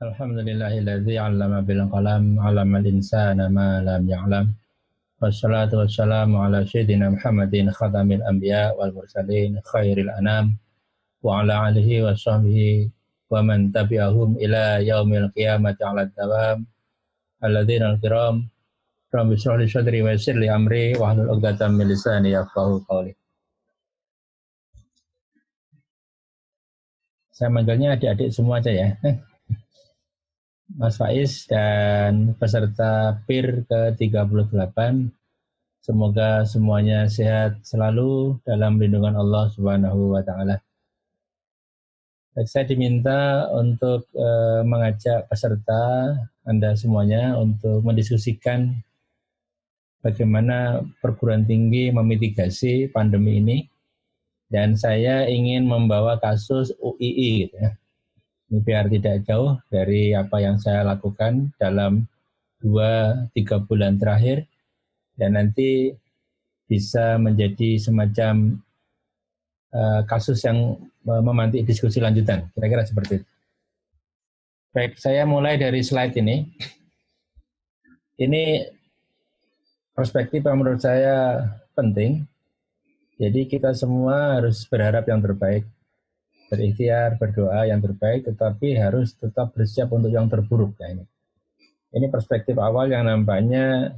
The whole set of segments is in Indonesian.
Alhamdulillahilladzi 'allama bil qalam 'allamal insana ma lam ya'lam. Wassalatu wassalamu ala sayyidina Muhammadin khatamil anbiya wal mursalin khairil anam wa ala alihi wa sahbihi wa man tabi'ahum ila yaumil qiyamati 'ala dawam. Alladzina al-kiram rabbi shrah li sadri wa yassir li amri wa hlul 'uqdatam min lisani yafqahu qawli. Saya manggilnya adik-adik semua aja ya. Mas Faiz dan peserta PIR ke-38. Semoga semuanya sehat selalu dalam lindungan Allah Subhanahu wa taala. Saya diminta untuk mengajak peserta Anda semuanya untuk mendiskusikan bagaimana perguruan tinggi memitigasi pandemi ini, dan saya ingin membawa kasus UII gitu ya. Ini biar tidak jauh dari apa yang saya lakukan dalam 2-3 bulan terakhir, dan nanti bisa menjadi semacam kasus yang memantik diskusi lanjutan, kira-kira seperti itu. Baik, saya mulai dari slide ini. Ini perspektif yang menurut saya penting. Jadi kita semua harus berharap yang terbaik, berikhtiar, berdoa yang terbaik, tetapi harus tetap bersiap untuk yang terburuk. Nah, ini perspektif awal yang nampaknya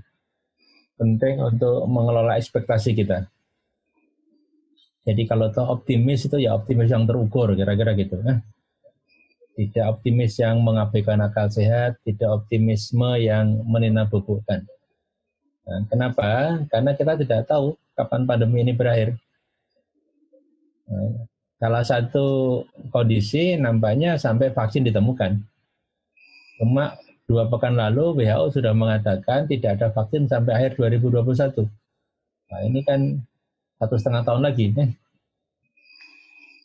penting untuk mengelola ekspektasi kita. Jadi kalau toh optimis itu ya optimis yang terukur, kira-kira gitu. Tidak optimis yang mengabaikan akal sehat, tidak optimisme yang meninabobokan. Nah, kenapa? Karena kita tidak tahu kapan pandemi ini berakhir. Nah, salah satu kondisi nampaknya sampai vaksin ditemukan. Cuma 2 pekan lalu WHO sudah mengatakan tidak ada vaksin sampai akhir 2021. Nah, ini kan 1,5 tahun lagi.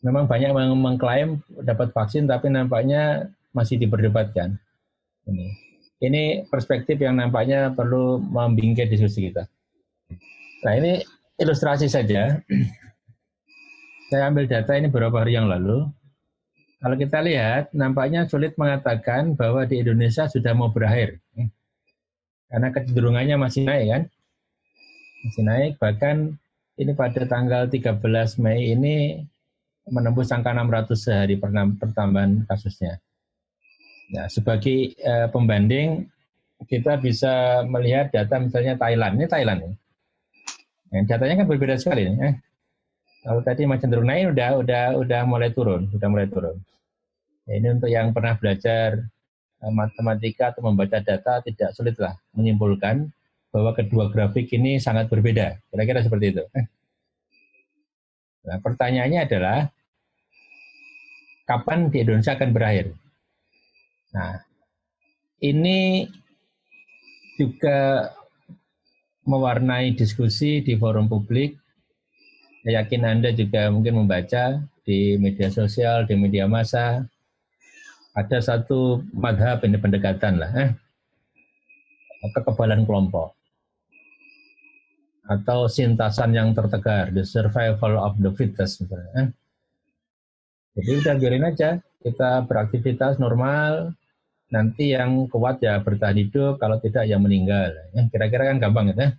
Memang banyak yang mengklaim dapat vaksin, tapi nampaknya masih diperdebatkan. Ini perspektif yang nampaknya perlu membingkai diskusi kita. Nah, ini ilustrasi saja. Saya ambil data ini beberapa hari yang lalu. Kalau kita lihat, nampaknya sulit mengatakan bahwa di Indonesia sudah mau berakhir. Karena kecenderungannya masih naik kan? Masih naik, bahkan ini pada tanggal 13 Mei ini menembus angka 600 sehari pertambahan kasusnya. Nah, sebagai pembanding, kita bisa melihat data misalnya Thailand. Ini Thailand. Nah, datanya kan berbeda sekali. Kalau tadi masih cenderung naik, udah mulai turun, Ya, ini untuk yang pernah belajar matematika atau membaca data tidak sulitlah menyimpulkan bahwa kedua grafik ini sangat berbeda. Kira-kira seperti itu. Nah, pertanyaannya adalah kapan di Indonesia akan berakhir? Nah, ini juga mewarnai diskusi di forum publik. Saya yakin Anda juga mungkin membaca di media sosial, di media massa. Ada satu madhab, ini pendekatan lah, kekebalan kelompok. Atau sintasan yang tertegar, the survival of the fittest. Misalnya. Jadi udah biarin aja, kita beraktivitas normal, nanti yang kuat ya bertahan hidup, kalau tidak ya meninggal. Kira-kira kan gampang gitu.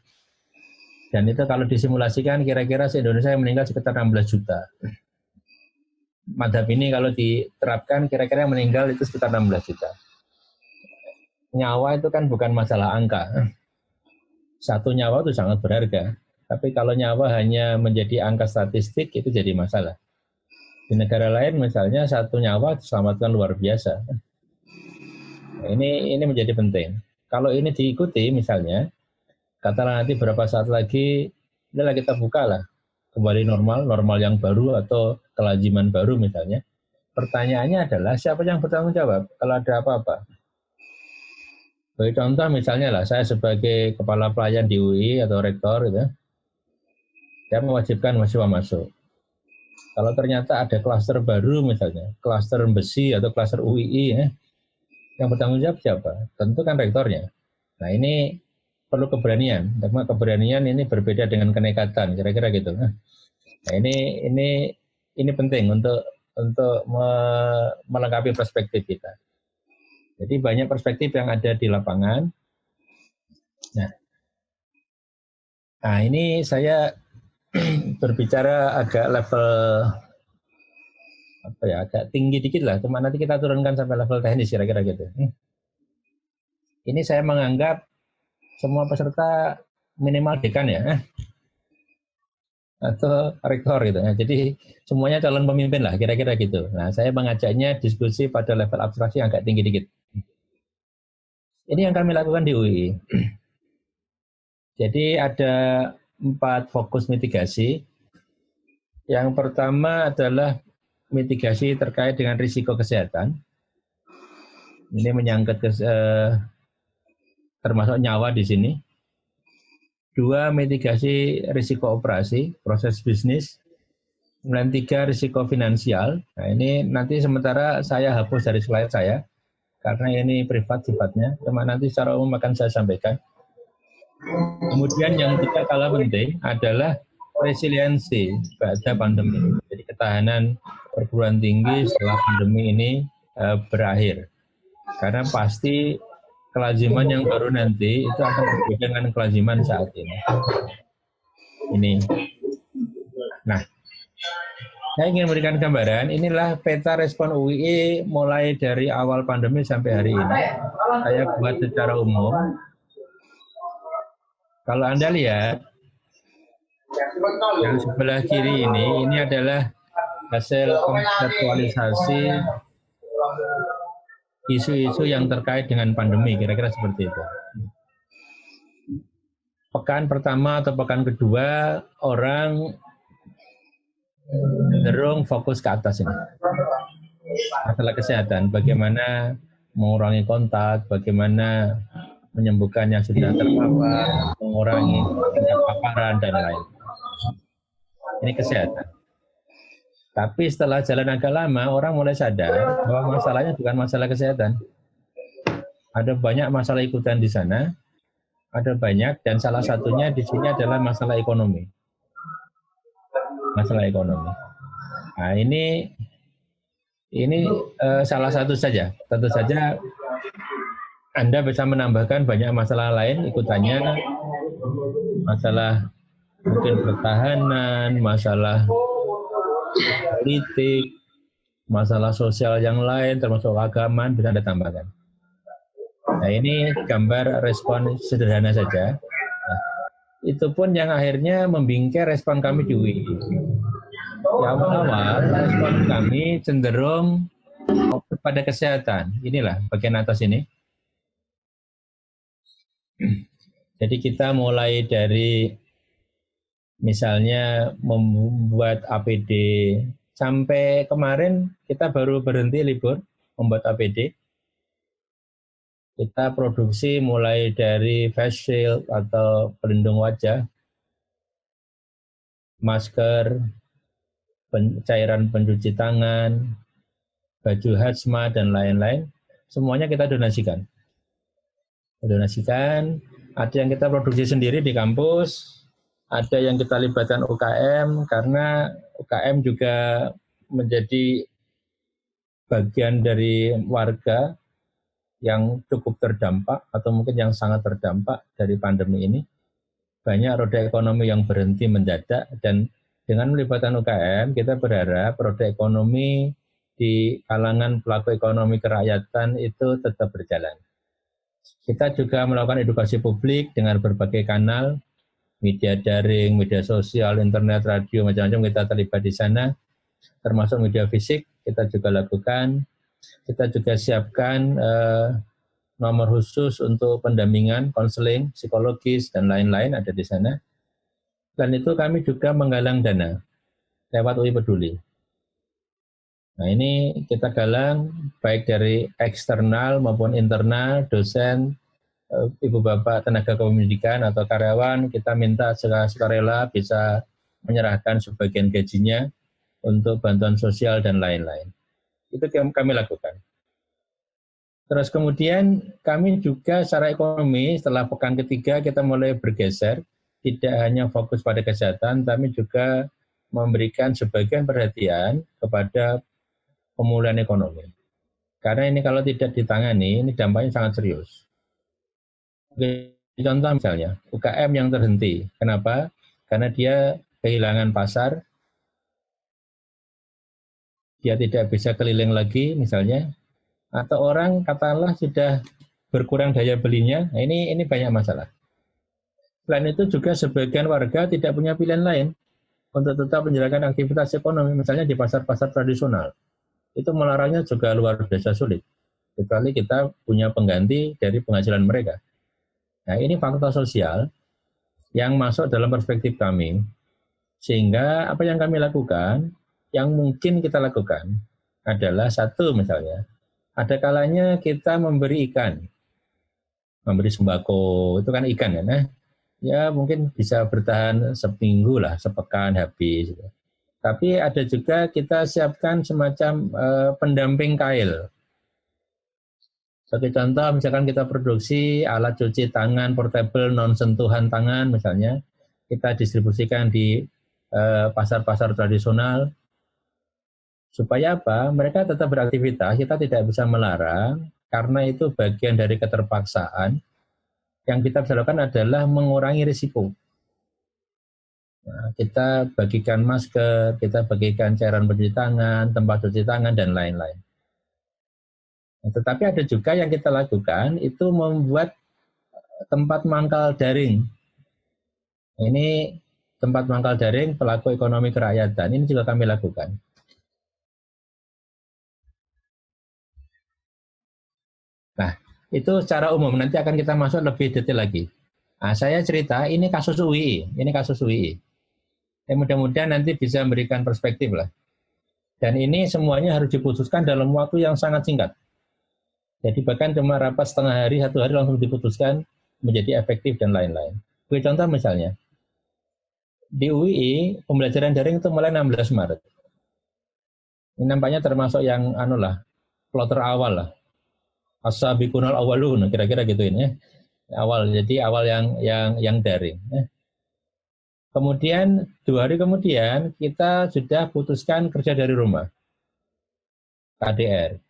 Dan itu kalau disimulasikan kira-kira se-Indonesia yang meninggal sekitar 16 juta. Madhab ini kalau diterapkan kira-kira yang meninggal itu sekitar 16 juta. Nyawa itu kan bukan masalah angka. Satu nyawa itu sangat berharga. Tapi kalau nyawa hanya menjadi angka statistik itu jadi masalah. Di negara lain misalnya satu nyawa diselamatkan luar biasa. Nah, ini menjadi penting. Kalau ini diikuti misalnya, katakanlah nanti beberapa saat lagi, inilah kita buka lah, kembali normal yang baru atau kelaziman baru misalnya. Pertanyaannya adalah siapa yang bertanggung jawab kalau ada apa-apa? Bagi contoh misalnya lah, saya sebagai kepala pelayan di UI atau rektor gitu, saya mewajibkan mahasiswa masuk. Kalau ternyata ada klaster baru misalnya, klaster besi atau klaster UII, yang bertanggung jawab siapa? Tentu kan rektornya. Nah, ini perlu keberanian. Karena keberanian ini berbeda dengan kenekatan, kira-kira gitu. Nah, ini penting untuk melengkapi perspektif kita. Jadi banyak perspektif yang ada di lapangan. Nah ini saya berbicara agak level agak tinggi dikit lah. Cuma nanti kita turunkan sampai level teknis kira-kira gitu. Ini saya menganggap semua peserta minimal dekan ya, atau rektor gitu ya. Jadi semuanya calon pemimpin lah kira-kira gitu. Nah saya mengajaknya diskusi pada level abstraksi yang agak tinggi dikit. Ini yang kami lakukan di UI. Jadi ada 4 fokus mitigasi. Yang pertama adalah mitigasi terkait dengan risiko kesehatan. Ini menyangkut termasuk nyawa di sini. 2, mitigasi risiko operasi, proses bisnis. Kemudian 3, risiko finansial. Nah ini nanti sementara saya hapus dari slide saya, karena ini privat sifatnya, cuma nanti secara umum akan saya sampaikan. Kemudian yang tidak kalah penting adalah resiliensi pada pandemi. Jadi ketahanan perguruan tinggi setelah pandemi ini berakhir. Karena pasti kelaziman yang baru nanti itu akan berbeda dengan kelaziman saat ini. Nah, saya ingin memberikan gambaran, inilah peta respon UII mulai dari awal pandemi sampai hari ini. Saya buat secara umum. Kalau Anda lihat, yang sebelah kiri ini adalah hasil konseptualisasi isu-isu yang terkait dengan pandemi, kira-kira seperti itu. Pekan pertama atau pekan kedua, orang cenderung fokus ke atas ini. Masalah kesehatan, bagaimana mengurangi kontak, bagaimana menyembuhkan yang sudah terpapar, mengurangi tingkat paparan, dan lain. Ini kesehatan. Tapi setelah jalan agak lama, orang mulai sadar bahwa masalahnya bukan masalah kesehatan. Ada banyak masalah ikutan di sana, ada banyak, dan salah satunya di sini adalah masalah ekonomi. Masalah ekonomi. Nah ini salah satu saja. Tentu saja Anda bisa menambahkan banyak masalah lain ikutannya, masalah mungkin pertahanan, masalah politik, masalah sosial yang lain, termasuk agama, bisa Anda tambahkan. Nah ini gambar respon sederhana saja. Nah, itu pun yang akhirnya membingkai respon kami di UI. Di awal-awal respon kami cenderung pada kesehatan. Inilah bagian atas ini. Jadi kita mulai dari misalnya membuat APD, sampai kemarin kita baru berhenti libur membuat APD. Kita produksi mulai dari face shield atau pelindung wajah, masker, cairan pencuci tangan, baju hazmat, dan lain-lain. Semuanya kita donasikan. Ada yang kita produksi sendiri di kampus, ada yang kita libatkan UKM, karena UKM juga menjadi bagian dari warga yang cukup terdampak atau mungkin yang sangat terdampak dari pandemi ini. Banyak roda ekonomi yang berhenti mendadak, dan dengan melibatkan UKM kita berharap roda ekonomi di kalangan pelaku ekonomi kerakyatan itu tetap berjalan. Kita juga melakukan edukasi publik dengan berbagai kanal, media daring, media sosial, internet, radio, macam-macam kita terlibat di sana, termasuk media fisik kita juga lakukan. Kita juga siapkan nomor khusus untuk pendampingan, konseling, psikologis, dan lain-lain ada di sana. Dan itu kami juga menggalang dana lewat UI Peduli. Nah ini kita galang baik dari eksternal maupun internal, dosen, ibu bapak tenaga kependidikan atau karyawan, kita minta sukarela bisa menyerahkan sebagian gajinya untuk bantuan sosial dan lain-lain. Itu yang kami lakukan. Terus kemudian kami juga secara ekonomi setelah pekan ketiga kita mulai bergeser, tidak hanya fokus pada kesehatan, tapi juga memberikan sebagian perhatian kepada pemulihan ekonomi. Karena ini kalau tidak ditangani, ini dampaknya sangat serius. Oke, contoh misalnya, UKM yang terhenti. Kenapa? Karena dia kehilangan pasar, dia tidak bisa keliling lagi misalnya, atau orang katakanlah sudah berkurang daya belinya, nah ini banyak masalah. Selain itu juga sebagian warga tidak punya pilihan lain untuk tetap menjalankan aktivitas ekonomi, misalnya di pasar-pasar tradisional. Itu melarangnya juga luar biasa sulit, kecuali kita punya pengganti dari penghasilan mereka. Nah, ini faktor sosial yang masuk dalam perspektif kami, sehingga apa yang kami lakukan, yang mungkin kita lakukan adalah satu misalnya, ada kalanya kita memberi ikan, memberi sembako, itu kan ikan ya, nah, ya mungkin bisa bertahan seminggu lah, sepekan habis. Tapi ada juga kita siapkan semacam pendamping kail. Sebagai contoh, misalkan kita produksi alat cuci tangan portable non sentuhan tangan misalnya, kita distribusikan di pasar-pasar tradisional, supaya apa? Mereka tetap beraktivitas, kita tidak bisa melarang, karena itu bagian dari keterpaksaan. Yang kita bisa lakukan adalah mengurangi risiko. Nah, kita bagikan masker, kita bagikan cairan pencuci tangan, tempat cuci tangan, dan lain-lain. Nah, tetapi ada juga yang kita lakukan, itu membuat tempat mangkal daring. Ini tempat mangkal daring pelaku ekonomi kerakyatan, ini juga kami lakukan. Nah, itu secara umum, nanti akan kita masuk lebih detail lagi. Nah, saya cerita, ini kasus UII. Ya, mudah-mudahan nanti bisa memberikan perspektif lah. Dan ini semuanya harus diputuskan dalam waktu yang sangat singkat. Jadi bahkan cuma rapat setengah hari, 1 hari langsung diputuskan menjadi efektif dan lain-lain. Beri contoh misalnya, di UII pembelajaran daring itu mulai 16 Maret. Ini nampaknya termasuk yang kloter awal lah. As-sabiqunal awwalun, kira-kira gitu ini ya. Awal, jadi awal yang daring. Kemudian 2 hari kemudian kita sudah putuskan kerja dari rumah, KDR.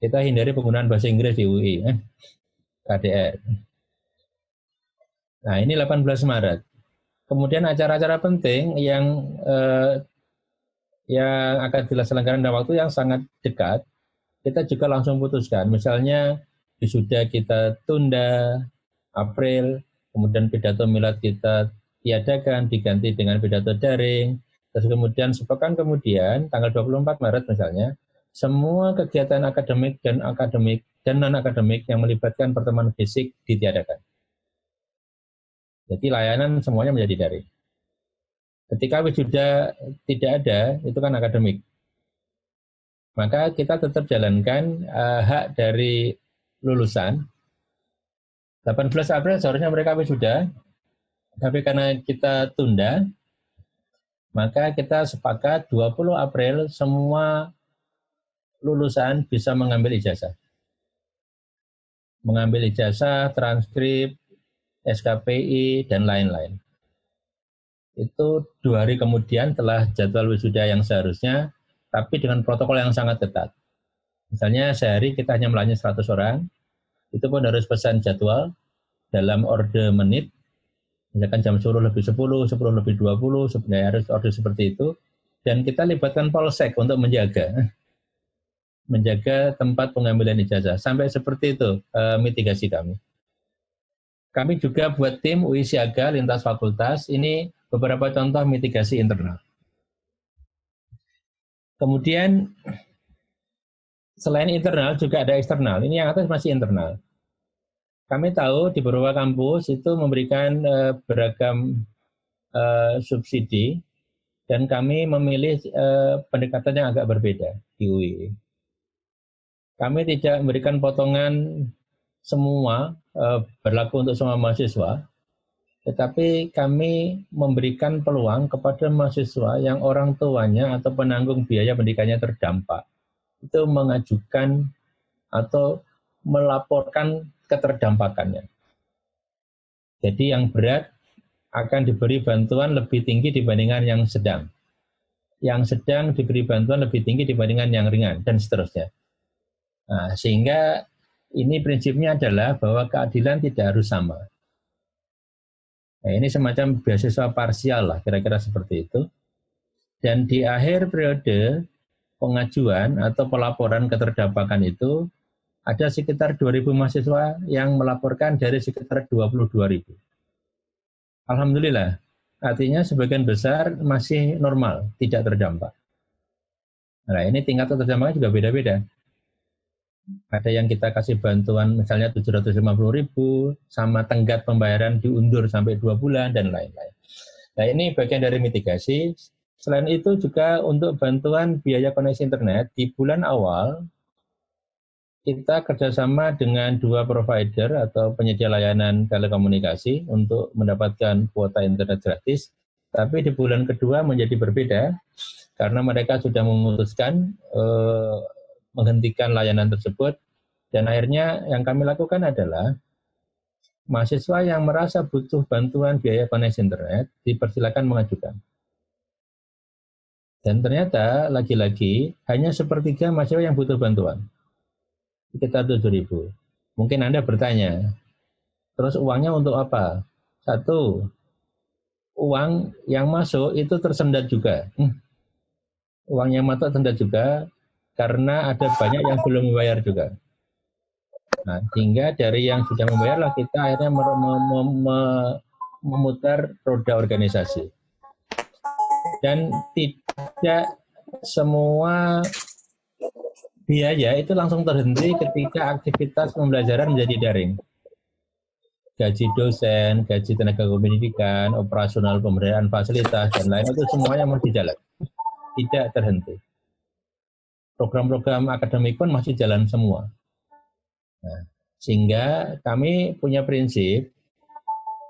Kita hindari penggunaan bahasa Inggris di UI, KDR. Nah, ini 18 Maret. Kemudian acara-acara penting yang akan dilaksanakan dalam waktu yang sangat dekat, kita juga langsung putuskan. Misalnya wisuda kita tunda April, kemudian pidato milad kita tiadakan, diganti dengan pidato daring, terus kemudian sepekan kemudian, tanggal 24 Maret misalnya, semua kegiatan akademik dan non-akademik yang melibatkan pertemuan fisik ditiadakan. Jadi layanan semuanya menjadi daring. Ketika wisuda tidak ada, itu kan akademik. Maka kita tetap jalankan hak dari lulusan. 18 April seharusnya mereka wisuda, tapi karena kita tunda, maka kita sepakat 20 April semua lulusan bisa mengambil ijazah. Mengambil ijazah, transkrip, SKPI, dan lain-lain. Itu 2 hari kemudian telah jadwal wisuda yang seharusnya, tapi dengan protokol yang sangat ketat. Misalnya sehari kita hanya melayani 100 orang, itu pun harus pesan jadwal dalam orde menit, misalkan jam 10 lebih 10, 10 lebih 20, sebenarnya harus orde seperti itu, dan kita libatkan polsek untuk menjaga tempat pengambilan ijazah. Sampai seperti itu mitigasi kami. Kami juga buat tim UI Siaga lintas fakultas, ini beberapa contoh mitigasi internal. Kemudian selain internal juga ada eksternal, ini yang atas masih internal. Kami tahu di beberapa kampus itu memberikan beragam subsidi, dan kami memilih pendekatan yang agak berbeda di UI. Kami tidak memberikan potongan semua berlaku untuk semua mahasiswa, tetapi kami memberikan peluang kepada mahasiswa yang orang tuanya atau penanggung biaya pendidikannya terdampak, itu mengajukan atau melaporkan keterdampakannya. Jadi yang berat akan diberi bantuan lebih tinggi dibandingkan yang sedang. Yang sedang diberi bantuan lebih tinggi dibandingkan yang ringan, dan seterusnya. Nah, sehingga ini prinsipnya adalah bahwa keadilan tidak harus sama. Nah, ini semacam beasiswa parsial lah, kira-kira seperti itu. Dan di akhir periode pengajuan atau pelaporan keterdapakan itu, ada sekitar 2.000 mahasiswa yang melaporkan dari sekitar 22.000. Alhamdulillah, artinya sebagian besar masih normal, tidak terdampak. Nah, ini tingkat terdampaknya juga beda-beda. Ada yang kita kasih bantuan misalnya 750.000, sama tenggat pembayaran diundur sampai 2 bulan, dan lain-lain. Nah, ini bagian dari mitigasi. Selain itu juga untuk bantuan biaya koneksi internet, di bulan awal kita kerjasama dengan 2 provider atau penyedia layanan telekomunikasi untuk mendapatkan kuota internet gratis. Tapi di bulan kedua menjadi berbeda karena mereka sudah memutuskan menghentikan layanan tersebut. Dan akhirnya yang kami lakukan adalah mahasiswa yang merasa butuh bantuan biaya koneksi internet dipersilakan mengajukan. Dan ternyata lagi-lagi hanya sepertiga mahasiswa yang butuh bantuan, sekitar 7.000. Mungkin Anda bertanya, terus uangnya untuk apa? Satu, uang yang masuk itu tersendat juga. Uang yang masuk tersendat juga karena ada banyak yang belum membayar juga. Nah, sehingga dari yang sudah membayarlah kita akhirnya memutar roda organisasi. Dan tidak semua biaya itu langsung terhenti ketika aktivitas pembelajaran menjadi daring. Gaji dosen, gaji tenaga pendidikan, operasional pemberdayaan fasilitas, dan lain itu semuanya masih jalan. Tidak terhenti. Program-program akademik pun masih jalan semua. Nah, sehingga kami punya prinsip,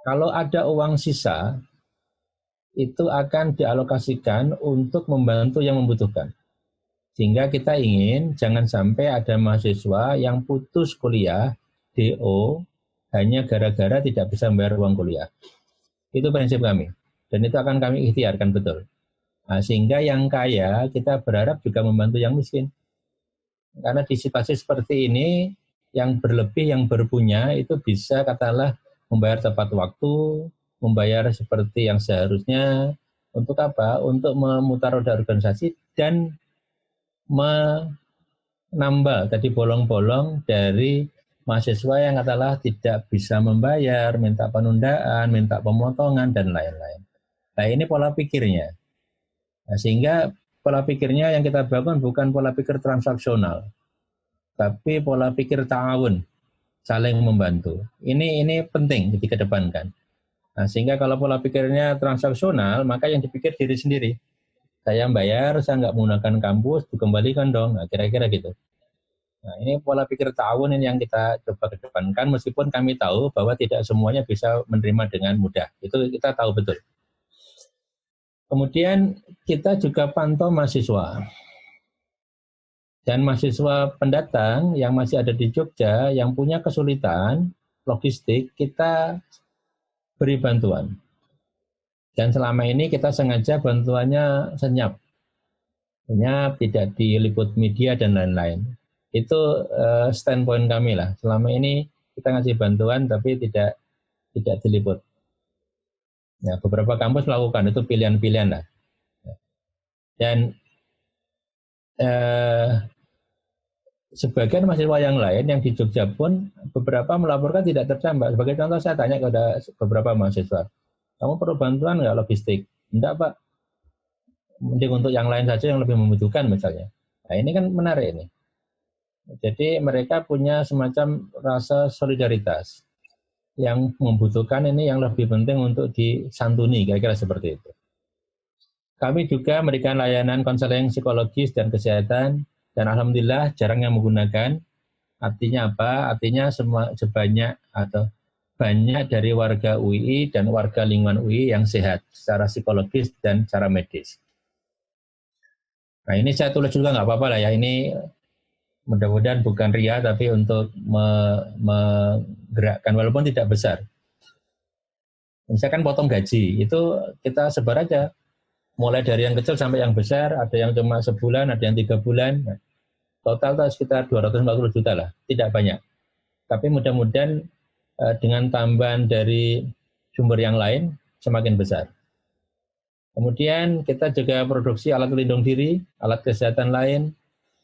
kalau ada uang sisa, itu akan dialokasikan untuk membantu yang membutuhkan. Sehingga kita ingin jangan sampai ada mahasiswa yang putus kuliah, DO, hanya gara-gara tidak bisa membayar uang kuliah. Itu prinsip kami. Dan itu akan kami ikhtiarkan betul. Nah, sehingga yang kaya kita berharap juga membantu yang miskin. Karena di situasi seperti ini, yang berlebih, yang berpunya itu bisa katakanlah membayar tepat waktu, membayar seperti yang seharusnya. Untuk apa? Untuk memutar roda organisasi dan menambal tadi bolong-bolong dari mahasiswa yang katakanlah tidak bisa membayar, minta penundaan, minta pemotongan, dan lain-lain. Nah, ini pola pikirnya. Nah, sehingga pola pikirnya yang kita bangun bukan pola pikir transaksional, tapi pola pikir ta'awun, saling membantu. Ini penting dikedepankan. Nah, sehingga kalau pola pikirnya transaksional, maka yang dipikir diri sendiri. Saya bayar, saya nggak menggunakan kampus, dikembalikan dong. Nah, kira-kira gitu. Nah, ini pola pikir ta'awun ini yang kita coba kedepankan, meskipun kami tahu bahwa tidak semuanya bisa menerima dengan mudah. Itu kita tahu betul. Kemudian kita juga pantau mahasiswa. Dan mahasiswa pendatang yang masih ada di Jogja, yang punya kesulitan logistik, kita beri bantuan. Dan selama ini kita sengaja bantuannya senyap. Senyap, tidak diliput media, dan lain-lain. Itu standpoint kami lah. Selama ini kita ngasih bantuan, tapi tidak diliput. Ya, beberapa kampus melakukan, itu pilihan-pilihan lah. Dan sebagian mahasiswa yang lain yang di Jogja pun beberapa melaporkan tidak terdampak. Sebagai contoh saya tanya kepada beberapa mahasiswa, kamu perlu bantuan nggak logistik? Enggak Pak, mending untuk yang lain saja yang lebih membutuhkan misalnya. Nah, ini kan menarik ini. Jadi mereka punya semacam rasa solidaritas. Yang membutuhkan ini yang lebih penting untuk disantuni, kira-kira seperti itu. Kami juga memberikan layanan konseling psikologis dan kesehatan. Dan alhamdulillah jarang yang menggunakan. Artinya apa? Artinya sebanyak atau banyak dari warga UI dan warga lingkungan UI yang sehat secara psikologis dan secara medis. Nah, ini saya tulis juga nggak apa-apa lah ya. Ini mudah-mudahan bukan ria, tapi untuk menggerakkan walaupun tidak besar. Misalkan potong gaji, itu kita sebar aja. Mulai dari yang kecil sampai yang besar, ada yang cuma sebulan, ada yang 3 bulan. Total sekitar 240 juta lah, tidak banyak. Tapi mudah-mudahan dengan tambahan dari sumber yang lain semakin besar. Kemudian kita juga produksi alat pelindung diri, alat kesehatan lain.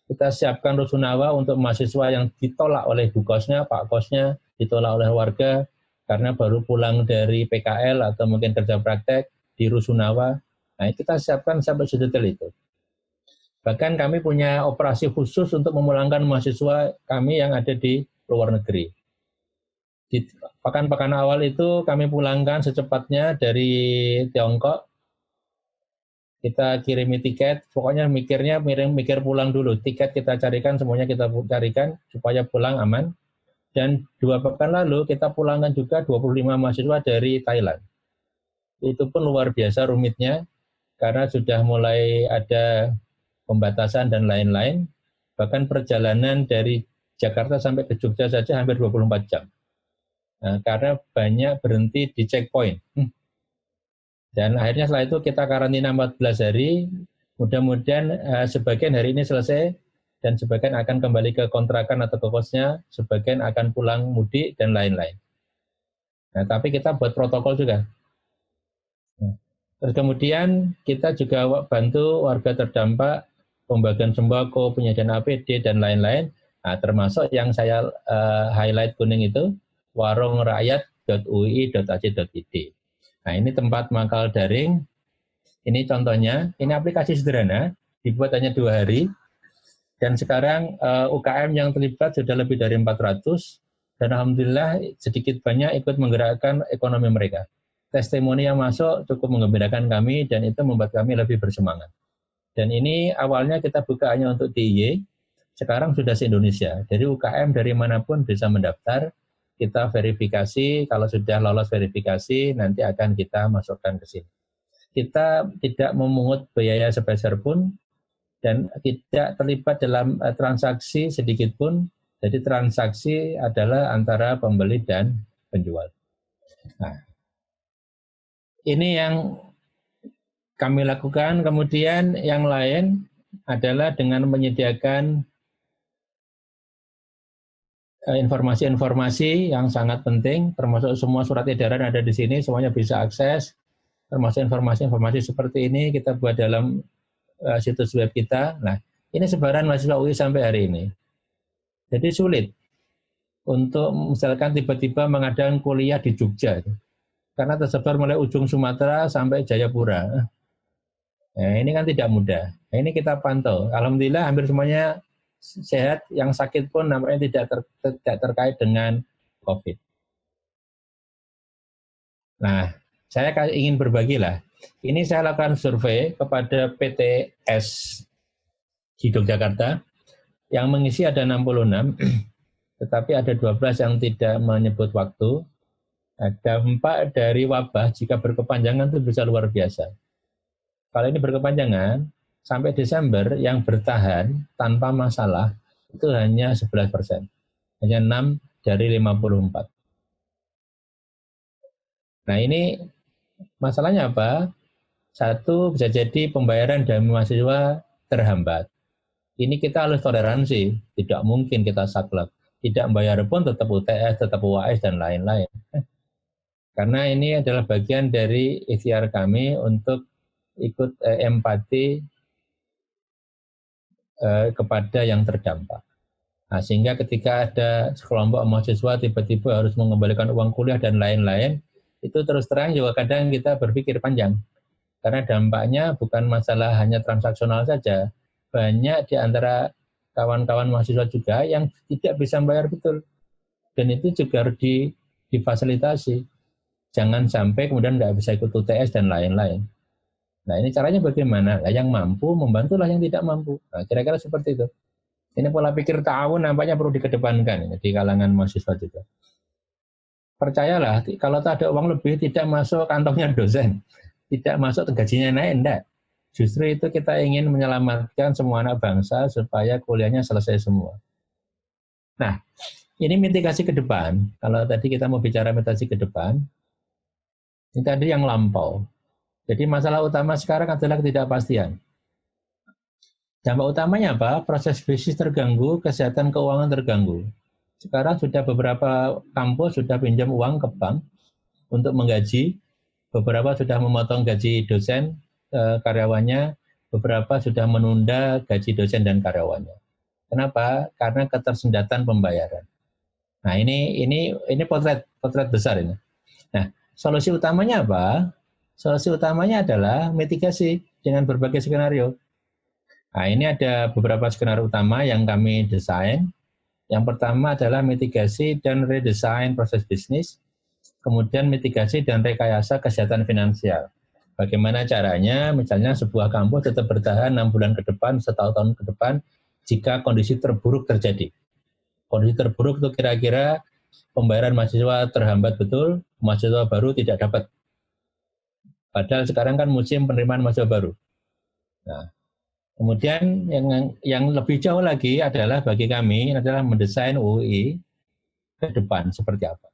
Kita siapkan rusunawa untuk mahasiswa yang ditolak oleh bu kosnya, pak kosnya, ditolak oleh warga karena baru pulang dari PKL atau mungkin kerja praktek di rusunawa. Nah, kita siapkan sampai sedetail itu. Bahkan kami punya operasi khusus untuk memulangkan mahasiswa kami yang ada di luar negeri. Di pekan-pekan awal itu kami pulangkan secepatnya dari Tiongkok. Kita kirimi tiket, pokoknya mikir pulang dulu. Tiket kita carikan, semuanya kita carikan supaya pulang aman. Dan 2 pekan lalu kita pulangkan juga 25 mahasiswa dari Thailand. Itu pun luar biasa rumitnya, karena sudah mulai ada pembatasan dan lain-lain, bahkan perjalanan dari Jakarta sampai ke Jogja saja hampir 24 jam. Nah, karena banyak berhenti di checkpoint. Dan akhirnya setelah itu kita karantina 14 hari, mudah-mudahan sebagian hari ini selesai, dan sebagian akan kembali ke kontrakan atau ke kosnya, sebagian akan pulang mudik, dan lain-lain. Nah, tapi kita buat protokol juga. Terus kemudian kita juga bantu warga terdampak, pembagian sembako, penyediaan APD, dan lain-lain. Nah, termasuk yang saya highlight kuning itu, warungrakyat.ui.ac.id. Nah, ini tempat mangkal daring. Ini contohnya, ini aplikasi sederhana, dibuat hanya 2 hari. Dan sekarang UKM yang terlibat sudah lebih dari 400, dan alhamdulillah sedikit banyak ikut menggerakkan ekonomi mereka. Testimoni yang masuk cukup menggembirakan kami, dan itu membuat kami lebih bersemangat. Dan ini awalnya kita buka hanya untuk DIY, sekarang sudah se-Indonesia. Jadi UKM dari manapun bisa mendaftar, kita verifikasi, kalau sudah lolos verifikasi, nanti akan kita masukkan ke sini. Kita tidak memungut biaya sepeser pun, dan tidak terlibat dalam transaksi sedikit pun. Jadi transaksi adalah antara pembeli dan penjual. Nah, ini yang kami lakukan. Kemudian yang lain adalah dengan menyediakan informasi-informasi yang sangat penting, termasuk semua surat edaran ada di sini, semuanya bisa akses, termasuk informasi-informasi seperti ini kita buat dalam situs web kita. Nah, ini sebaran mahasiswa UI sampai hari ini. Jadi sulit untuk misalkan tiba-tiba mengadakan kuliah di Jogja, karena tersebar mulai ujung Sumatera sampai Jayapura. Nah, ini kan tidak mudah. Nah, ini kita pantau. Alhamdulillah hampir semuanya sehat, yang sakit pun nampaknya tidak terkait dengan COVID. Nah, saya ingin berbagi lah. Ini saya lakukan survei kepada PTS di Yogyakarta, yang mengisi ada 66, tetapi ada 12 yang tidak menyebut waktu. Dampak dari wabah jika berkepanjangan itu bisa luar biasa. Kalau ini berkepanjangan, sampai Desember yang bertahan tanpa masalah itu hanya 11%. Hanya 6 dari 54. Nah, ini masalahnya apa? Satu, bisa jadi pembayaran dari mahasiswa terhambat. Ini kita harus toleransi, tidak mungkin kita saklek. Tidak membayar pun tetap UTS, tetap UAS, dan lain-lain. Karena ini adalah bagian dari ikhtiar kami untuk ikut empati kepada yang terdampak. Nah, sehingga ketika ada sekelompok mahasiswa tiba-tiba harus mengembalikan uang kuliah dan lain-lain, itu terus terang juga kadang kita berpikir panjang. Karena dampaknya bukan masalah hanya transaksional saja, banyak di antara kawan-kawan mahasiswa juga yang tidak bisa membayar betul. Dan itu juga harus difasilitasi. Jangan sampai kemudian tidak bisa ikut UTS dan lain-lain. Nah, ini caranya bagaimana? Nah, yang mampu membantulah yang tidak mampu. Nah, kira-kira seperti itu. Ini pola pikir tahun nampaknya perlu dikedepankan di kalangan mahasiswa juga. Percayalah, kalau ada uang lebih tidak masuk kantongnya dosen, tidak masuk gajinya naik, enggak. Justru itu kita ingin menyelamatkan semua anak bangsa supaya kuliahnya selesai semua. Nah, ini mitigasi ke depan. Kalau tadi kita mau bicara mitigasi ke depan, ini tadi yang lampau. Jadi masalah utama sekarang adalah ketidakpastian. Dampak utamanya apa? Proses bisnis terganggu, kesehatan keuangan terganggu. Sekarang sudah beberapa kampus sudah pinjam uang ke bank untuk menggaji, beberapa sudah memotong gaji dosen karyawannya, beberapa sudah menunda gaji dosen dan karyawannya. Kenapa? Karena ketersendatan pembayaran. Nah, ini potret besar ini. Nah, solusi utamanya apa? Solusi utamanya adalah mitigasi dengan berbagai skenario. Nah, ini ada beberapa skenario utama yang kami desain. Yang pertama adalah mitigasi dan redesign proses bisnis, kemudian mitigasi dan rekayasa kesehatan finansial. Bagaimana caranya? Misalnya sebuah kampus tetap bertahan 6 bulan ke depan, setahun tahun ke depan, jika kondisi terburuk terjadi. Kondisi terburuk itu kira-kira pembayaran mahasiswa terhambat betul, mahasiswa baru tidak dapat. Padahal sekarang kan musim penerimaan mahasiswa baru. Nah, kemudian yang lebih jauh lagi adalah bagi kami adalah mendesain UI ke depan seperti apa.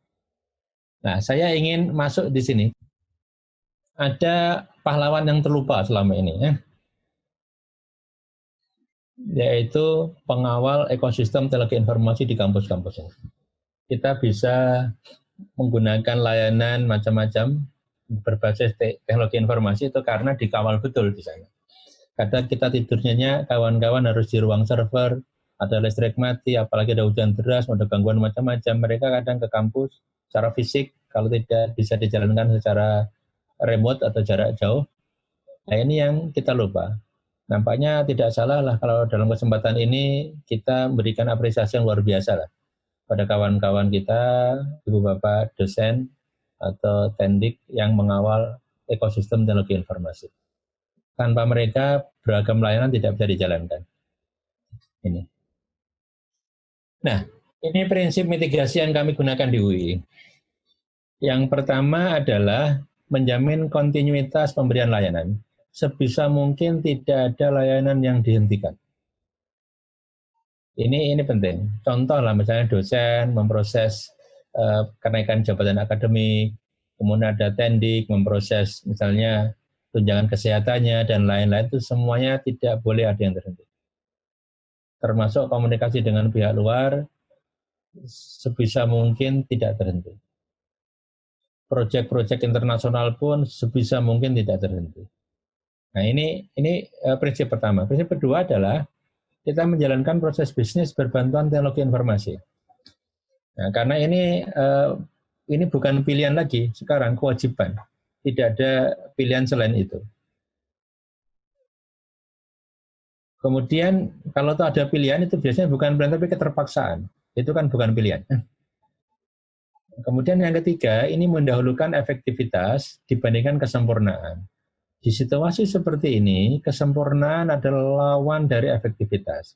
Nah, saya ingin masuk di sini. Ada pahlawan yang terlupa selama ini, yaitu pengawal ekosistem teknologi informasi di kampus-kampus ini. Kita bisa menggunakan layanan macam-macam berbasis teknologi informasi itu karena dikawal betul di sana. Kadang kita tidurnya kawan-kawan harus di ruang server, ada listrik mati, apalagi ada hujan deras, ada gangguan macam-macam. Mereka kadang ke kampus secara fisik, kalau tidak bisa dijalankan secara remote atau jarak jauh. Nah, ini yang kita lupa. Nampaknya tidak salah lah kalau dalam kesempatan ini kita memberikan apresiasi yang luar biasa lah pada kawan-kawan kita, ibu bapak dosen atau tendik yang mengawal ekosistem teknologi informasi. Tanpa mereka beragam layanan tidak bisa dijalankan. Ini. Nah, ini prinsip mitigasi yang kami gunakan di UI. Yang pertama adalah menjamin kontinuitas pemberian layanan. Sebisa mungkin tidak ada layanan yang dihentikan. Ini penting. Contoh lah misalnya dosen memproses kenaikan jabatan akademik, kemudian ada tendik memproses misalnya tunjangan kesehatannya dan lain-lain, itu semuanya tidak boleh ada yang terhenti. Termasuk komunikasi dengan pihak luar sebisa mungkin tidak terhenti. Proyek-proyek internasional pun sebisa mungkin tidak terhenti. Nah, ini prinsip pertama. Prinsip kedua adalah kita menjalankan proses bisnis berbantuan teknologi informasi. Nah, karena ini bukan pilihan lagi, sekarang kewajiban. Tidak ada pilihan selain itu. Kemudian kalau ada pilihan itu biasanya bukan pilihan tapi keterpaksaan. Itu kan bukan pilihan. Kemudian yang ketiga, ini mendahulukan efektivitas dibandingkan kesempurnaan. Di situasi seperti ini, kesempurnaan adalah lawan dari efektivitas.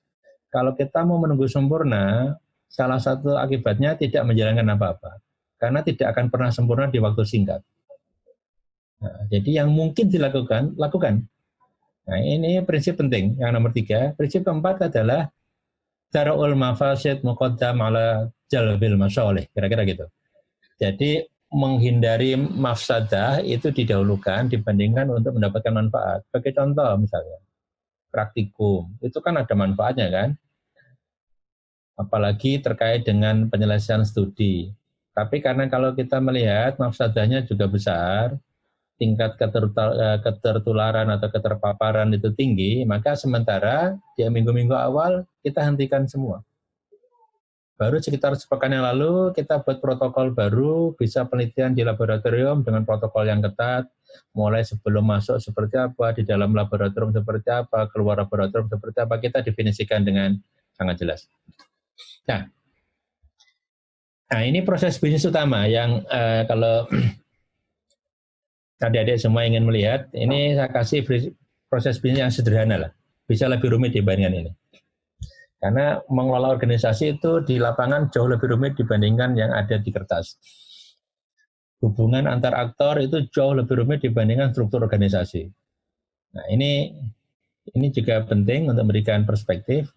Kalau kita mau menunggu sempurna, salah satu akibatnya tidak menjalankan apa-apa. Karena tidak akan pernah sempurna di waktu singkat. Nah, jadi yang mungkin dilakukan, lakukan. Nah, ini prinsip penting. Yang nomor 3. Prinsip keempat adalah dara'ul mafasid muqaddam ala jalbil masyaalih. Kira-kira gitu. Jadi menghindari mafsadah itu didahulukan dibandingkan untuk mendapatkan manfaat. Sebagai contoh misalnya, praktikum. Itu kan ada manfaatnya kan? Apalagi terkait dengan penyelesaian studi. Tapi karena kalau kita melihat mafsadahnya juga besar, tingkat ketertularan atau keterpaparan itu tinggi, maka sementara di minggu-minggu awal kita hentikan semua. Baru sekitar sepekan yang lalu kita buat protokol baru, bisa penelitian di laboratorium dengan protokol yang ketat, mulai sebelum masuk seperti apa, di dalam laboratorium seperti apa, keluar laboratorium seperti apa, kita definisikan dengan sangat jelas. Nah ini proses bisnis utama yang kalau adik-adik semua ingin melihat, ini saya kasih proses bisnis yang sederhana lah. Bisa lebih rumit dibandingkan ini. Karena mengelola organisasi itu di lapangan jauh lebih rumit dibandingkan yang ada di kertas. Hubungan antar aktor itu jauh lebih rumit dibandingkan struktur organisasi. Nah ini juga penting untuk memberikan perspektif.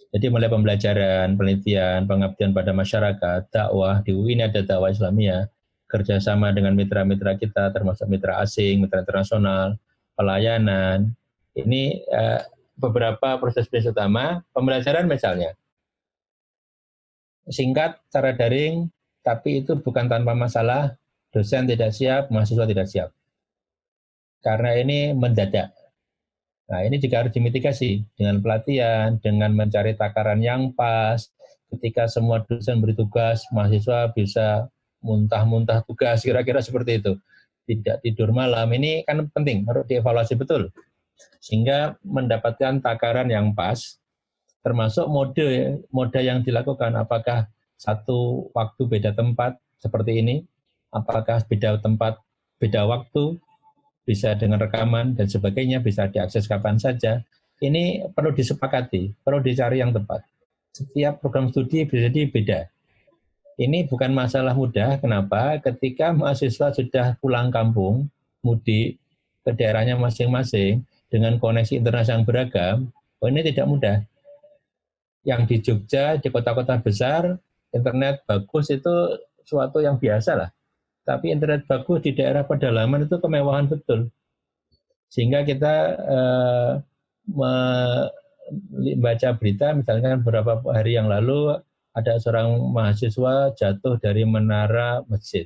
Jadi mulai pembelajaran, penelitian, pengabdian pada masyarakat, dakwah, di UI ini ada dakwah Islamiyah, kerjasama dengan mitra-mitra kita, termasuk mitra asing, mitra internasional, pelayanan. Ini beberapa proses utama. Pembelajaran misalnya, singkat, cara daring, tapi itu bukan tanpa masalah, dosen tidak siap, mahasiswa tidak siap. Karena ini mendadak. Nah, ini juga harus dimitigasi dengan pelatihan, dengan mencari takaran yang pas. Ketika semua dosen beri tugas, mahasiswa bisa muntah-muntah tugas, kira-kira seperti itu. Tidak tidur malam, ini kan penting, harus dievaluasi betul. Sehingga mendapatkan takaran yang pas, termasuk mode yang dilakukan, apakah satu waktu beda tempat seperti ini, apakah beda tempat, beda waktu, bisa dengan rekaman dan sebagainya, bisa diakses kapan saja. Ini perlu disepakati, perlu dicari yang tepat. Setiap program studi bisa jadi beda. Ini bukan masalah mudah, kenapa? Ketika mahasiswa sudah pulang kampung, mudik ke daerahnya masing-masing, dengan koneksi internet yang beragam, ini tidak mudah. Yang di Jogja, di kota-kota besar, internet bagus itu suatu yang biasa lah. Tapi internet bagus di daerah pedalaman itu kemewahan betul. Sehingga kita membaca berita, misalnya beberapa hari yang lalu, ada seorang mahasiswa jatuh dari menara masjid.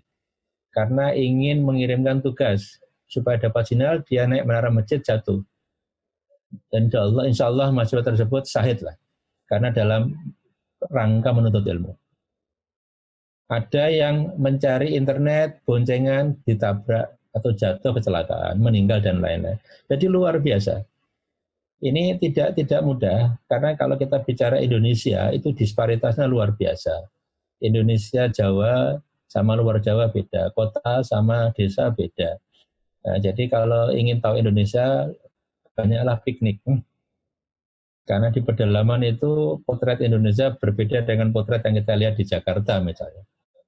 Karena ingin mengirimkan tugas, supaya dapat sinyal, dia naik menara masjid jatuh. Dan insya Allah mahasiswa tersebut syahid lah. Karena dalam rangka menuntut ilmu. Ada yang mencari internet, boncengan, ditabrak, atau jatuh kecelakaan, meninggal, dan lain-lain. Jadi luar biasa. Ini tidak mudah, karena kalau kita bicara Indonesia, itu disparitasnya luar biasa. Indonesia, Jawa, sama luar Jawa beda, kota sama desa beda. Nah, jadi kalau ingin tahu Indonesia, banyaklah piknik. Karena di pedalaman itu potret Indonesia berbeda dengan potret yang kita lihat di Jakarta misalnya.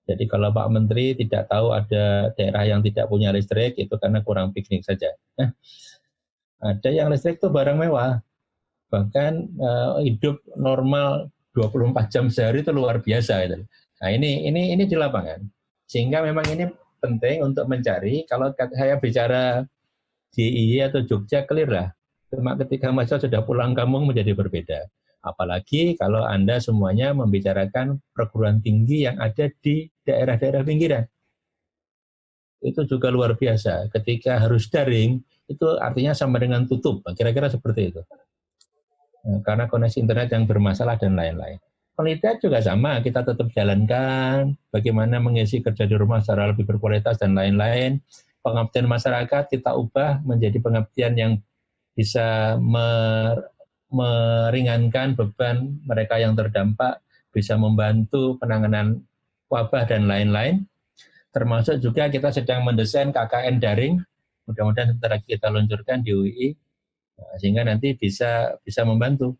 Jadi kalau Pak Menteri tidak tahu ada daerah yang tidak punya listrik, itu karena kurang piknik saja. Nah, ada yang listrik itu barang mewah. Bahkan hidup normal 24 jam sehari itu luar biasa. Gitu. Nah ini di lapangan. Sehingga memang ini penting untuk mencari, kalau saya bicara DIY atau Jogja, clear lah. Cuma ketika mahasiswa sudah pulang kampung menjadi berbeda. Apalagi kalau Anda semuanya membicarakan perguruan tinggi yang ada di daerah-daerah pinggiran. Itu juga luar biasa. Ketika harus daring, itu artinya sama dengan tutup. Kira-kira seperti itu. Karena koneksi internet yang bermasalah dan lain-lain. Penelitian juga sama, kita tetap jalankan, bagaimana mengisi kerja di rumah secara lebih berkualitas dan lain-lain. Pengabdian masyarakat kita ubah menjadi pengabdian yang bisa meringankan beban mereka yang terdampak, bisa membantu penanganan wabah dan lain-lain. Termasuk juga kita sedang mendesain KKN daring, mudah-mudahan sebentar lagi kita luncurkan di UI, sehingga nanti bisa membantu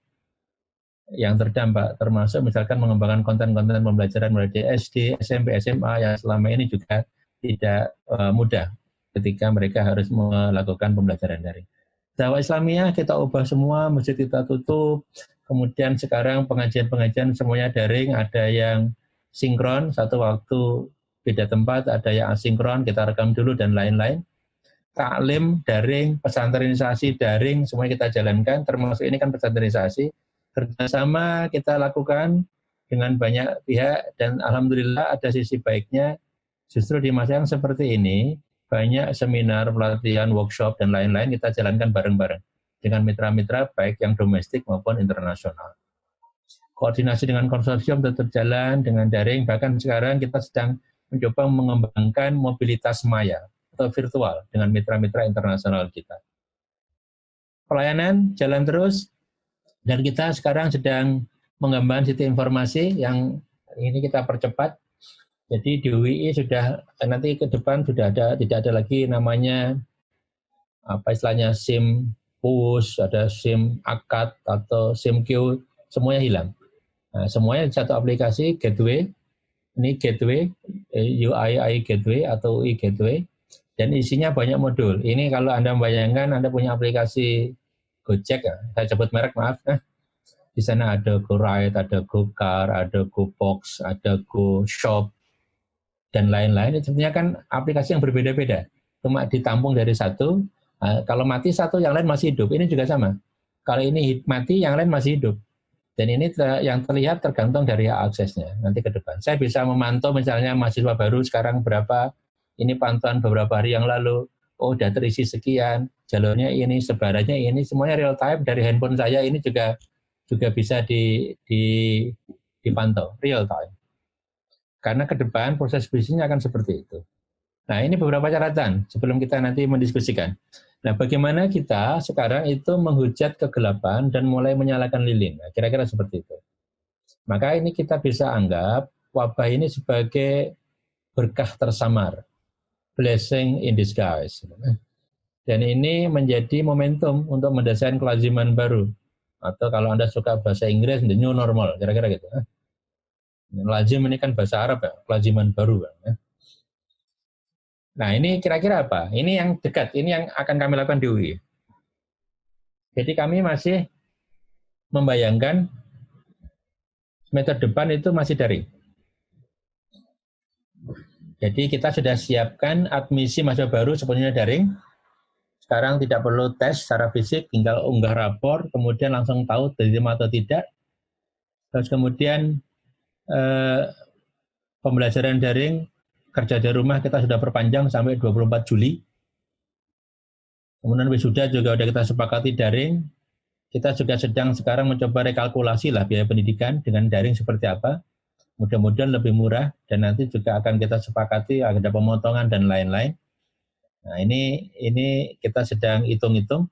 yang terdampak, termasuk misalkan mengembangkan konten-konten pembelajaran mulai dari SD, SMP, SMA yang selama ini juga tidak mudah ketika mereka harus melakukan pembelajaran daring. Dakwah Islamiyah kita ubah semua, masjid kita tutup, kemudian sekarang pengajian-pengajian semuanya daring, ada yang sinkron, satu waktu beda tempat, ada yang asinkron, kita rekam dulu dan lain-lain. Taklim daring, pesantrenisasi daring, semuanya kita jalankan, termasuk ini kan pesantrenisasi, kerjasama kita lakukan dengan banyak pihak, dan alhamdulillah ada sisi baiknya, justru di masa yang seperti ini, banyak seminar, pelatihan, workshop, dan lain-lain kita jalankan bareng-bareng dengan mitra-mitra baik yang domestik maupun internasional. Koordinasi dengan konsorsium tetap jalan dengan daring, bahkan sekarang kita sedang mencoba mengembangkan mobilitas maya atau virtual dengan mitra-mitra internasional kita. Pelayanan jalan terus, dan kita sekarang sedang mengembangkan sistem informasi yang ini kita percepat. Jadi di UI sudah, nanti ke depan sudah tidak ada lagi namanya apa istilahnya SIM push, ada SIM akad atau SIM queue, semuanya hilang. Nah, semuanya satu aplikasi gateway, ini gateway, UI gateway atau UI gateway, dan isinya banyak modul. Ini kalau Anda membayangkan Anda punya aplikasi Gojek, ya, saya sebut merek maaf, di sana ada GoRide, ada GoCar, ada GoBox, ada GoShop, dan lain-lain. Itu sebenarnya kan aplikasi yang berbeda-beda. Cuma ditampung dari satu, kalau mati satu, yang lain masih hidup. Ini juga sama. Kalau ini mati, yang lain masih hidup. Dan ini yang terlihat tergantung dari aksesnya nanti ke depan. Saya bisa memantau misalnya mahasiswa baru sekarang berapa, ini pantauan beberapa hari yang lalu, oh udah terisi sekian, jalurnya ini, sebarannya ini, semuanya real time dari handphone saya ini juga bisa dipantau real time. Karena ke depan proses bisnisnya akan seperti itu. Nah, ini beberapa catatan sebelum kita nanti mendiskusikan. Nah, bagaimana kita sekarang itu menghujat kegelapan dan mulai menyalakan lilin. Nah, kira-kira seperti itu. Maka ini kita bisa anggap wabah ini sebagai berkah tersamar, blessing in disguise. Dan ini menjadi momentum untuk mendesain kelaziman baru. Atau kalau Anda suka bahasa Inggris, the new normal, kira-kira gitu. Lazim ini kan bahasa Arab ya, kelaziman baru. Nah, ini kira-kira apa? Ini yang dekat, ini yang akan kami lakukan di UI. Jadi kami masih membayangkan semester depan itu masih daring. Jadi kita sudah siapkan admisi mahasiswa baru sepenuhnya daring. Sekarang tidak perlu tes secara fisik, tinggal unggah rapor, kemudian langsung tahu diterima atau tidak. Terus kemudian pembelajaran daring, kerja dari rumah kita sudah perpanjang sampai 24 Juli. Kemudian wisuda juga sudah kita sepakati daring. Kita juga sedang sekarang mencoba rekalkulasi lah biaya pendidikan dengan daring seperti apa. Mudah-mudahan lebih murah dan nanti juga akan kita sepakati ada pemotongan dan lain-lain. Nah, ini kita sedang hitung-hitung.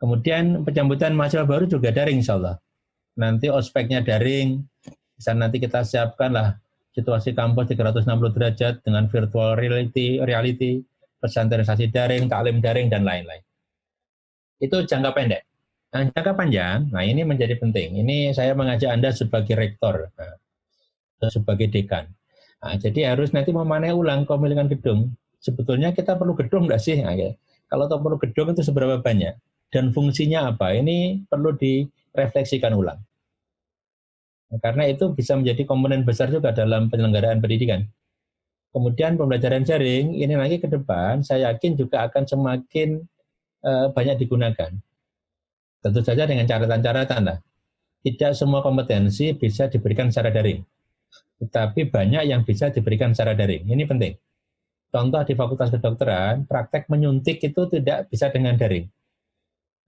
Kemudian penyambutan mahasiswa baru juga daring insya Allah. Nanti ospeknya daring, bisa nanti kita siapkan lah situasi kampus 360 derajat dengan virtual reality, presentasi daring, taklim daring, dan lain-lain. Itu jangka pendek. Nah, jangka panjang, nah ini menjadi penting. Ini saya mengajak Anda sebagai rektor, sebagai dekan. Nah, jadi harus nanti memanai ulang pemilihan gedung. Sebetulnya kita perlu gedung nggak sih? Nah, ya. Kalau perlu gedung itu seberapa banyak? Dan fungsinya apa? Ini perlu direfleksikan ulang. Nah, karena itu bisa menjadi komponen besar juga dalam penyelenggaraan pendidikan. Kemudian pembelajaran jaring, ini lagi ke depan, saya yakin juga akan semakin banyak digunakan. Tentu saja dengan catatan-catatan lah. Tidak semua kompetensi bisa diberikan secara daring. Tetapi banyak yang bisa diberikan secara daring. Ini penting. Contoh di Fakultas Kedokteran, praktek menyuntik itu tidak bisa dengan daring.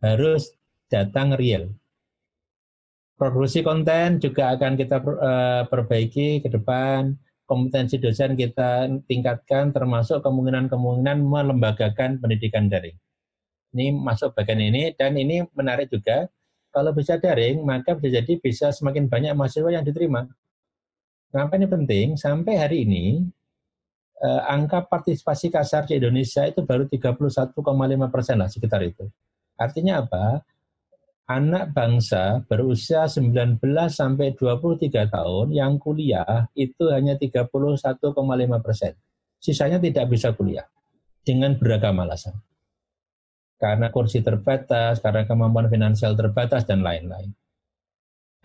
Harus datang real. Produksi konten juga akan kita perbaiki ke depan. Kompetensi dosen kita tingkatkan, termasuk kemungkinan-kemungkinan melembagakan pendidikan daring. Ini masuk bagian ini, dan ini menarik juga, kalau bisa daring, maka bisa jadi bisa semakin banyak mahasiswa yang diterima. Kenapa ini penting? Sampai hari ini, angka partisipasi kasar di Indonesia itu baru 31,5% lah, sekitar itu. Artinya apa? Anak bangsa berusia 19 sampai 23 tahun yang kuliah itu hanya 31,5%. Sisanya tidak bisa kuliah dengan beragam alasan. Karena kursi terbatas, karena kemampuan finansial terbatas, dan lain-lain.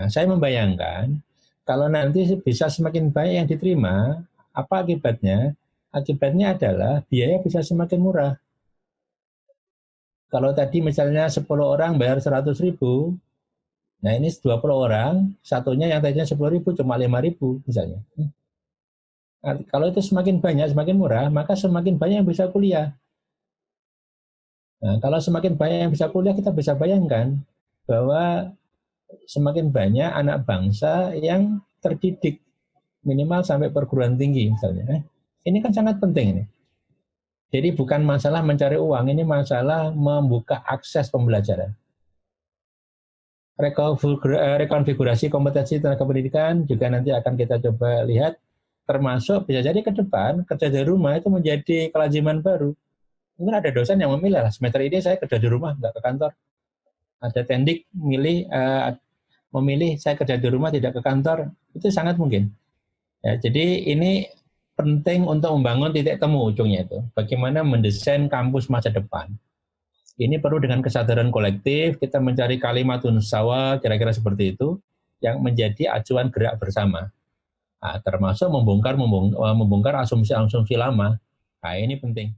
Nah, saya membayangkan, kalau nanti bisa semakin banyak yang diterima, apa akibatnya? Akibatnya adalah biaya bisa semakin murah. Kalau tadi misalnya 10 orang bayar 100.000, nah ini 20 orang, satunya yang tadinya 10.000 cuma 5.000 misalnya. Kalau itu semakin banyak, semakin murah, maka semakin banyak yang bisa kuliah. Nah, kalau semakin banyak yang bisa kuliah, kita bisa bayangkan bahwa semakin banyak anak bangsa yang terdidik, minimal sampai perguruan tinggi misalnya. Ini kan sangat penting ini. Jadi bukan masalah mencari uang, ini masalah membuka akses pembelajaran. Rekonfigurasi kompetensi tenaga pendidikan juga nanti akan kita coba lihat, termasuk bisa jadi ke depan kerja dari rumah itu menjadi kelaziman baru. Mungkin ada dosen yang memilih lah, semester ini saya kerja di rumah, nggak ke kantor. Ada tendik memilih saya kerja di rumah, tidak ke kantor, itu sangat mungkin. Ya, jadi ini penting untuk membangun titik temu ujungnya itu. Bagaimana mendesain kampus masa depan. Ini perlu dengan kesadaran kolektif, kita mencari kalimatun sawa, kira-kira seperti itu, yang menjadi acuan gerak bersama. Nah, termasuk membongkar asumsi-asumsi lama. Nah, ini penting.